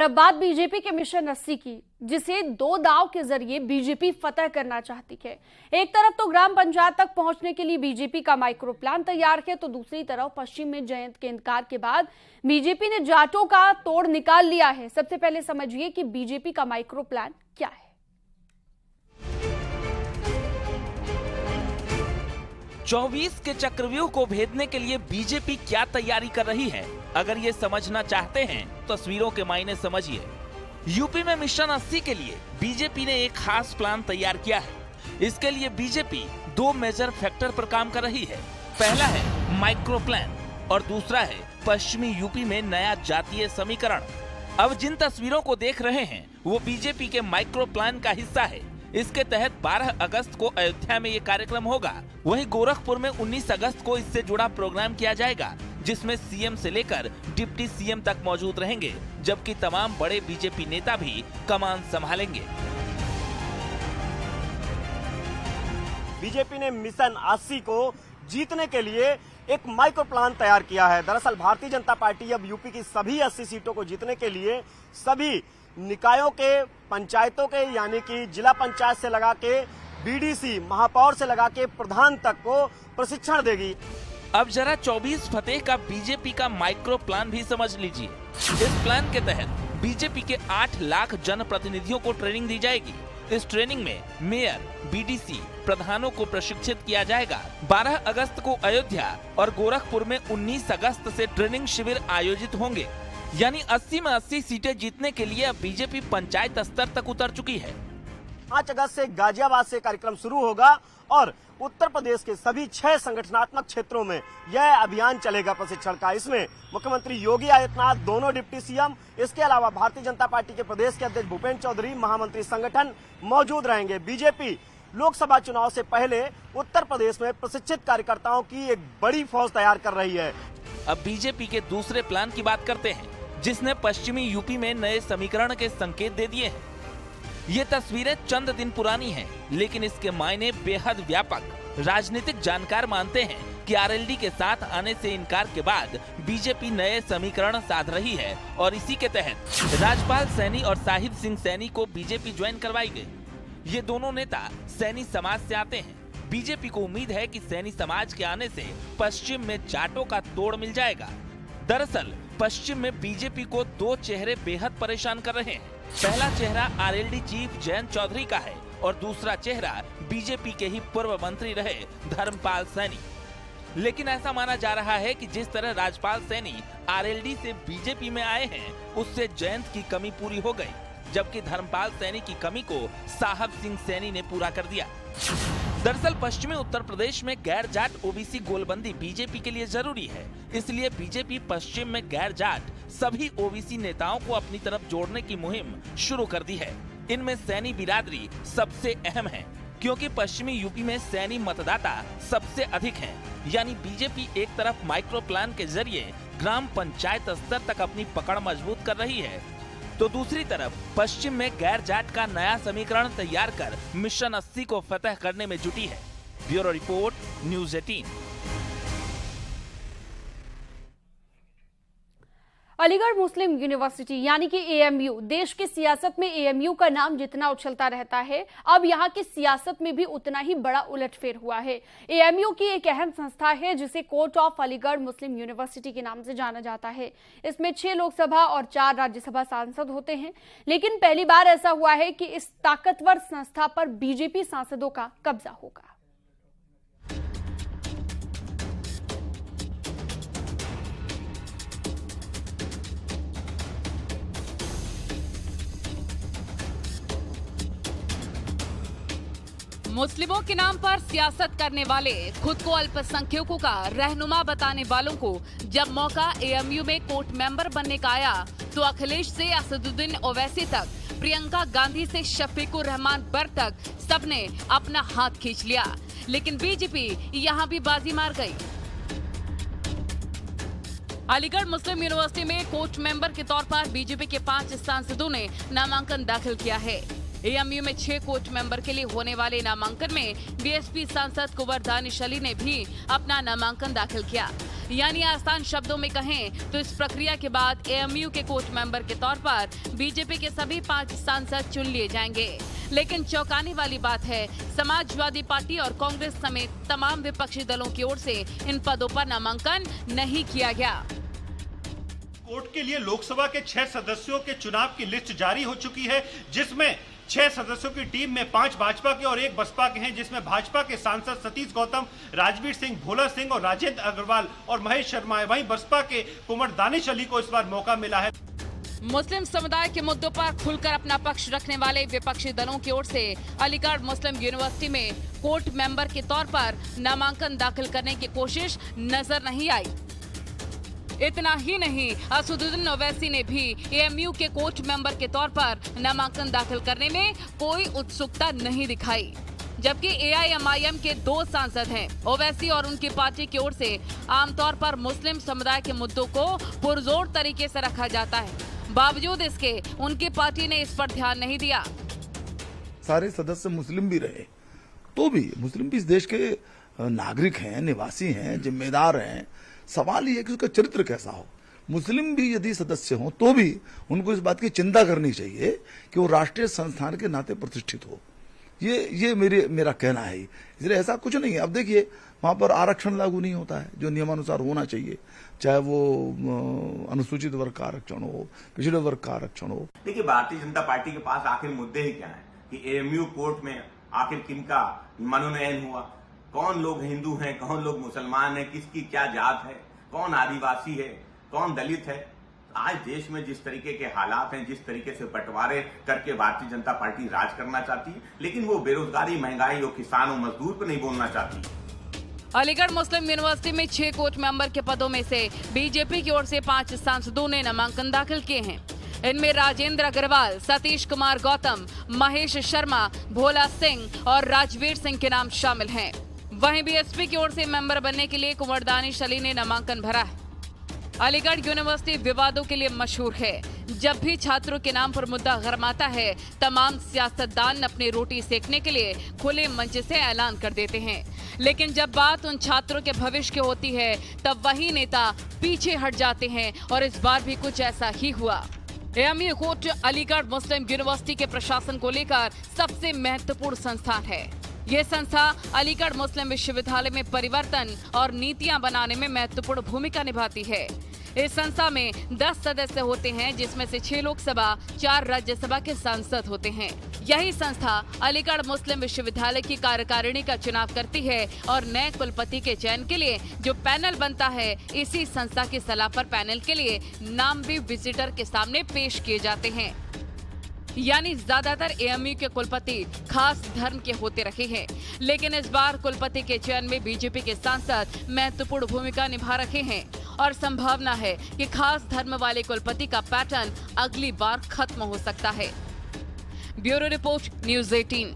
अब बात बीजेपी के मिशन 80 की, जिसे दो दांव के जरिए बीजेपी फतह करना चाहती है। एक तरफ तो ग्राम पंचायत तक पहुंचने के लिए बीजेपी का माइक्रो प्लान तैयार है, तो दूसरी तरफ पश्चिम में जयंत के इनकार के बाद बीजेपी ने जाटों का तोड़ निकाल लिया है। सबसे पहले समझिए कि बीजेपी का माइक्रो प्लान क्या है। 24 के चक्रव्यूह को भेदने के लिए बीजेपी क्या तैयारी कर रही है, अगर ये समझना चाहते हैं तो तस्वीरों के मायने समझिए। यूपी में मिशन 80 के लिए बीजेपी ने एक खास प्लान तैयार किया है। इसके लिए बीजेपी दो मेजर फैक्टर पर काम कर रही है। पहला है माइक्रो प्लान और दूसरा है पश्चिमी यूपी में नया जातीय समीकरण। अब जिन तस्वीरों को देख रहे हैं वो बीजेपी के माइक्रो प्लान का हिस्सा है। इसके तहत 12 अगस्त को अयोध्या में ये कार्यक्रम होगा। वहीं गोरखपुर में 19 अगस्त को इससे जुड़ा प्रोग्राम किया जाएगा, जिसमें सीएम से लेकर डिप्टी सीएम तक मौजूद रहेंगे, जबकि तमाम बड़े बीजेपी नेता भी कमान संभालेंगे। बीजेपी ने मिशन 80 को जीतने के लिए एक माइक्रो प्लान तैयार किया है। दरअसल भारतीय जनता पार्टी अब यूपी की सभी 80 सीटों को जीतने के लिए सभी निकायों के, पंचायतों के, यानी कि जिला पंचायत से लगा के बीडीसी, महापौर से लगा के प्रधान तक को प्रशिक्षण देगी। अब जरा 24 फतेह का बीजेपी का माइक्रो प्लान भी समझ लीजिए। इस प्लान के तहत बीजेपी के 8 लाख जनप्रतिनिधियों को ट्रेनिंग दी जाएगी। इस ट्रेनिंग में मेयर, बीडीसी, प्रधानों को प्रशिक्षित किया जाएगा। 12 अगस्त को अयोध्या और गोरखपुर में 19 अगस्त से ट्रेनिंग शिविर आयोजित होंगे। यानी 80 में 80 सीटें जीतने के लिए अब बीजेपी पंचायत स्तर तक उतर चुकी है। 5 अगस्त से गाजियाबाद से कार्यक्रम शुरू होगा और उत्तर प्रदेश के सभी 6 संगठनात्मक क्षेत्रों में यह अभियान चलेगा प्रशिक्षण का। इसमें मुख्यमंत्री योगी आदित्यनाथ, दोनों डिप्टी सीएम, इसके अलावा भारतीय जनता पार्टी के प्रदेश के अध्यक्ष भूपेंद्र चौधरी, महामंत्री संगठन मौजूद रहेंगे। बीजेपी लोकसभा चुनाव से पहले उत्तर प्रदेश में प्रशिक्षित कार्यकर्ताओं की एक बड़ी फौज तैयार कर रही है। अब बीजेपी के दूसरे प्लान की बात करते हैं, जिसने पश्चिमी यूपी में नए समीकरण के संकेत दे दिए हैं। ये तस्वीरें चंद दिन पुरानी हैं, लेकिन इसके मायने बेहद व्यापक। राजनीतिक जानकार मानते हैं कि आरएलडी के साथ आने से इनकार के बाद बीजेपी नए समीकरण साध रही है और इसी के तहत राजपाल सैनी और साहिब सिंह सैनी को बीजेपी ज्वाइन करवाई गई। ये दोनों नेता सैनी समाज से आते हैं। बीजेपी को उम्मीद है कि सैनी समाज के आने से पश्चिम में जाटों का तोड़ मिल जाएगा। दरअसल पश्चिम में बीजेपी को दो चेहरे बेहद परेशान कर रहे हैं। पहला चेहरा आरएलडी चीफ जयंत चौधरी का है और दूसरा चेहरा बीजेपी के ही पूर्व मंत्री रहे धर्मपाल सैनी। लेकिन ऐसा माना जा रहा है कि जिस तरह राजपाल सैनी आरएलडी से बीजेपी में आए हैं, उससे जयंत की कमी पूरी हो गई, जबकि धर्मपाल सैनी की कमी को साहब सिंह सैनी ने पूरा कर दिया। दरअसल पश्चिमी उत्तर प्रदेश में गैर जाट ओबीसी गोलबंदी बीजेपी के लिए जरूरी है। इसलिए बीजेपी पश्चिम में गैर जाट सभी ओबीसी नेताओं को अपनी तरफ जोड़ने की मुहिम शुरू कर दी है। इनमें सैनी बिरादरी सबसे अहम है, क्योंकि पश्चिमी यूपी में सैनी मतदाता सबसे अधिक हैं। यानी बीजेपी एक तरफ माइक्रो प्लान के जरिए ग्राम पंचायत स्तर तक अपनी पकड़ मजबूत कर रही है, तो दूसरी तरफ पश्चिम में गैर जाट का नया समीकरण तैयार कर मिशन 80 को फतह करने में जुटी है। Bureau report, news 18। अलीगढ़ मुस्लिम यूनिवर्सिटी यानी कि एएमयू, देश की सियासत में एएमयू का नाम जितना उछलता रहता है, अब यहाँ की सियासत में भी उतना ही बड़ा उलटफेर हुआ है। एएमयू की एक अहम संस्था है जिसे court of Aligarh Muslim university के नाम से जाना जाता है। इसमें 6 लोकसभा और 4 राज्यसभा सांसद होते हैं। लेकिन पहली बार ऐसा हुआ है कि इस ताकतवर संस्था पर बीजेपी सांसदों का कब्जा होगा। मुस्लिमों के नाम पर सियासत करने वाले, खुद को अल्पसंख्यकों का रहनुमा बताने वालों को जब मौका एएमयू में कोर्ट मेंबर बनने का आया, तो अखिलेश से असदुद्दीन ओवैसी तक, प्रियंका गांधी से शफीकुर रहमान बर्र तक सबने अपना हाथ खींच लिया। लेकिन बीजेपी यहां भी बाजी मार गई। अलीगढ़ मुस्लिम यूनिवर्सिटी में कोर्ट मेंबर के तौर पर बीजेपी के 5 सांसदों ने नामांकन दाखिल किया है। एएमयू में 6 कोर्ट मेंबर के लिए होने वाले नामांकन में बीएसपी सांसद कुंवर दानिश अली ने भी अपना नामांकन दाखिल किया। यानी आसान शब्दों में कहें तो इस प्रक्रिया के बाद एएमयू के कोर्ट मेंबर के तौर पर बीजेपी के सभी 5 सांसद चुन लिए जाएंगे। लेकिन चौंकाने वाली बात है, समाजवादी पार्टी और कांग्रेस समेत तमाम विपक्षी दलों की ओर से इन पदों पर नामांकन नहीं किया गया। कोर्ट के लिए लोकसभा के 6 सदस्यों के चुनाव की लिस्ट जारी हो चुकी है, जिसमें 6 सदस्यों की टीम में 5 भाजपा के और 1 बसपा के हैं, जिसमें भाजपा के सांसद सतीश गौतम, राजवीर सिंह, भोला सिंह और राजेंद्र अग्रवाल और महेश शर्मा है। वहीं बसपा के कुंवर दानिश अली को इस बार मौका मिला है। मुस्लिम समुदाय के मुद्दों पर खुलकर अपना पक्ष रखने वाले विपक्षी दलों की ओर से अलीगढ़ मुस्लिम यूनिवर्सिटी में कोर्ट मेंबर के तौर पर नामांकन दाखिल करने की कोशिश नजर नहीं आई। इतना ही नहीं, असदुद्दीन ओवैसी ने भी एएमयू के कोर्ट मेंबर के तौर पर नामांकन दाखिल करने में कोई उत्सुकता नहीं दिखाई। जबकि एआईएमआईएम के 2 सांसद हैं। ओवैसी और उनकी पार्टी की ओर से आमतौर पर मुस्लिम समुदाय के मुद्दों को पुरजोर तरीके से रखा जाता है। बावजूद इसके उनकी पार्टी ने इस पर ध्यान नहीं दिया। सारे सदस्य मुस्लिम भी रहे तो भी मुस्लिम भी इस देश के नागरिक हैं, निवासी हैं, जिम्मेदार हैं। सवाल ये है कि उसका चरित्र कैसा हो। मुस्लिम भी यदि सदस्य हों तो भी उनको इस बात की चिंता करनी चाहिए कि वो राष्ट्रीय संस्थान के नाते प्रतिष्ठित हो। ये मेरा कहना है। इसलिए ऐसा कुछ नहीं है। अब देखिए, वहां पर आरक्षण लागू नहीं होता है जो नियमानुसार होना चाहिए, चाहे वो अनुसूचित वर्ग का आरक्षण हो, पिछड़े वर्ग का आरक्षण हो। देखिए, भारतीय जनता पार्टी के पास आखिर मुद्दे ही क्या है कि एएमयू कोर्ट में आखिर किनका मनोनयन हुआ, कौन लोग हिंदू हैं, कौन लोग मुसलमान हैं, किसकी क्या जात है, कौन आदिवासी है, कौन दलित है। आज देश में जिस तरीके के हालात हैं, जिस तरीके से बंटवारे करके भारतीय जनता पार्टी राज करना चाहती है, लेकिन वो बेरोजगारी, महंगाई और किसान और मजदूर को नहीं बोलना चाहती। अलीगढ़ मुस्लिम यूनिवर्सिटी में 6 कोर्ट मेंबर के पदों में से बीजेपी की ओर से 5 सांसदों ने नामांकन दाखिल किए हैं। इनमें राजेंद्र अग्रवाल, सतीश कुमार गौतम, महेश शर्मा, भोला सिंह और राजवीर सिंह के नाम शामिल हैं। वहीं बीएसपी की ओर से मेंबर बनने के लिए कुंवर दानिश अली ने नामांकन भरा है। अलीगढ़ यूनिवर्सिटी विवादों के लिए मशहूर है। जब भी छात्रों के नाम पर मुद्दा गरमाता है, तमाम सियासतदान अपनी रोटी सेकने के लिए खुले मंच से ऐलान कर देते हैं। लेकिन जब बात उन छात्रों के भविष्य की होती है, तब वही नेता पीछे हट जाते हैं और इस बार भी कुछ ऐसा ही हुआ। एएमयू कोर्ट अलीगढ़ मुस्लिम यूनिवर्सिटी के प्रशासन को लेकर सबसे महत्वपूर्ण संस्थान है। ये संस्था अलीगढ़ मुस्लिम विश्वविद्यालय में परिवर्तन और नीतियां बनाने में महत्वपूर्ण भूमिका निभाती है। इस संस्था में 10 सदस्य होते हैं, जिसमें से 6 लोकसभा, 4 राज्यसभा के सांसद होते हैं। यही संस्था अलीगढ़ मुस्लिम विश्वविद्यालय की कार्यकारिणी का चुनाव करती है और नए कुलपति के चयन के लिए जो पैनल बनता है, इसी संस्था की सलाह पर पैनल के लिए नाम भी विजिटर के सामने पेश किए जाते हैं। यानी ज्यादातर एएमयू के कुलपति खास धर्म के होते रहे हैं, लेकिन इस बार कुलपति के चयन में बीजेपी के सांसद महत्वपूर्ण भूमिका निभा रहे हैं और संभावना है कि खास धर्म वाले कुलपति का पैटर्न अगली बार खत्म हो सकता है। Bureau report, news 18।